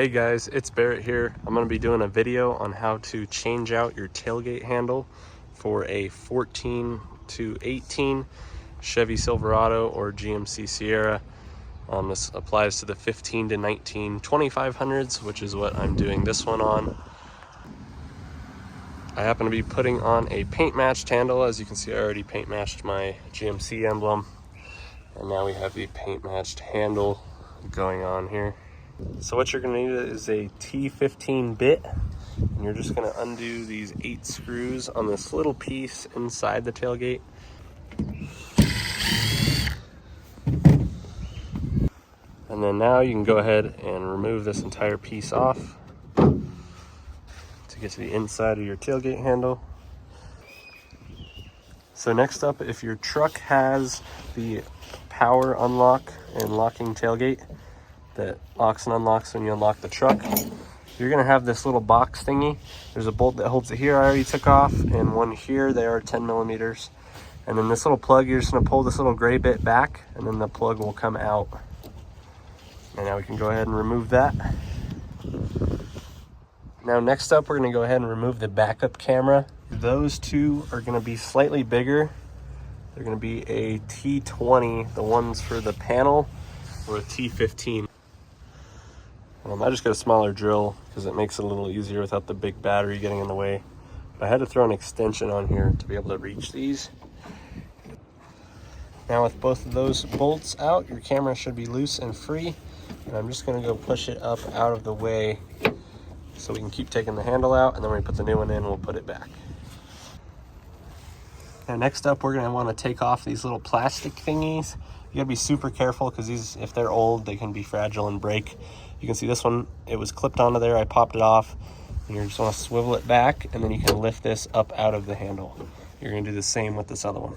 Hey guys, it's Barrett here. I'm going to be doing a video on how to change out your tailgate handle for a 14 to 18 Chevy Silverado or GMC Sierra. This applies to the 15 to 19 2500s, which is what I'm doing this one on. I happen to be putting on a paint matched handle. As you can see, I already paint matched my GMC emblem, and now we have the paint matched handle going on here. So what you're going to need is a T15 bit, and you're just going to undo these 8 screws on this little piece inside the tailgate. And then now you can go ahead and remove this entire piece off to get to the inside of your tailgate handle. So next up, if your truck has the power unlock and locking tailgate that locks and unlocks when you unlock the truck, you're going to have this little box thingy. There's a bolt that holds it here I already took off, and one here. They are 10 millimeters. And then this little plug, you're just going to pull this little gray bit back, and then the plug will come out. And now we can go ahead and remove that. Now next up, we're going to go ahead and remove the backup camera. Those two are going to be slightly bigger. They're going to be a T20, the ones for the panel, or a T15. I just got a smaller drill because it makes it a little easier without the big battery getting in the way. But I had to throw an extension on here to be able to reach these. Now with both of those bolts out, your camera should be loose and free. And I'm just going to go push it up out of the way so we can keep taking the handle out, and then when we put the new one in, we'll put it back. Now next up, we're going to want to take off these little plastic thingies. You got to be super careful because these, if they're old, they can be fragile and break. You can see this one, it was clipped onto there. I popped it off, and you just want to swivel it back, and then you can lift this up out of the handle. You're going to do the same with this other one.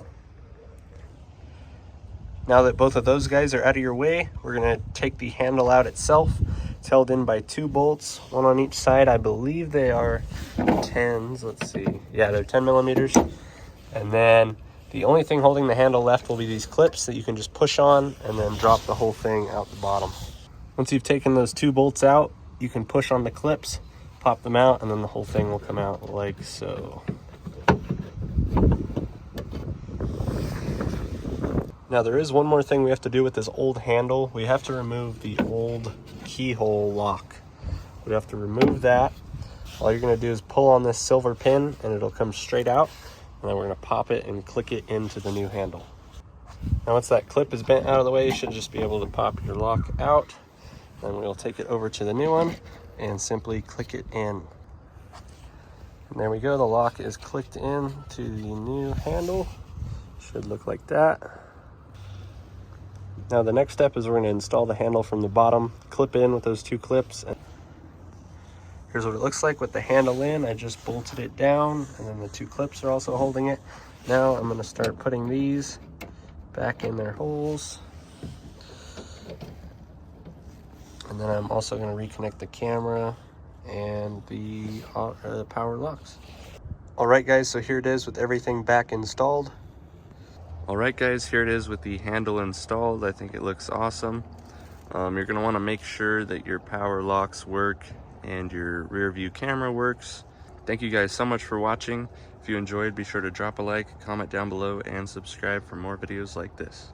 Now that both of those guys are out of your way, we're going to take the handle out itself. It's held in by 2 bolts, one on each side. I believe they are 10s. Let's see. Yeah, they're 10 millimeters. And then the only thing holding the handle left will be these clips that you can just push on and then drop the whole thing out the bottom. Once you've taken those 2 bolts out, you can push on the clips, pop them out, and then the whole thing will come out like so. Now there is one more thing we have to do with this old handle. We have to remove the old keyhole lock. We have to remove that. All you're going to do is pull on this silver pin and it'll come straight out. And then we're going to pop it and click it into the new handle. Now once that clip is bent out of the way, you should just be able to pop your lock out. Then we'll take it over to the new one and simply click it in. And there we go, the lock is clicked in to the new handle. Should look like that. Now the next step is we're going to install the handle from the bottom, clip in with those 2 clips. Here's what it looks like with the handle in. I just bolted it down, and then the 2 clips are also holding it. Now I'm going to start putting these back in their holes. And then I'm also going to reconnect the camera and the power locks. Alright guys, so here it is with everything back installed. Alright guys, here it is with the handle installed. I think it looks awesome. You're going to want to make sure that your power locks work and your rear view camera works. Thank you guys so much for watching. If you enjoyed, be sure to drop a like, comment down below, and subscribe for more videos like this.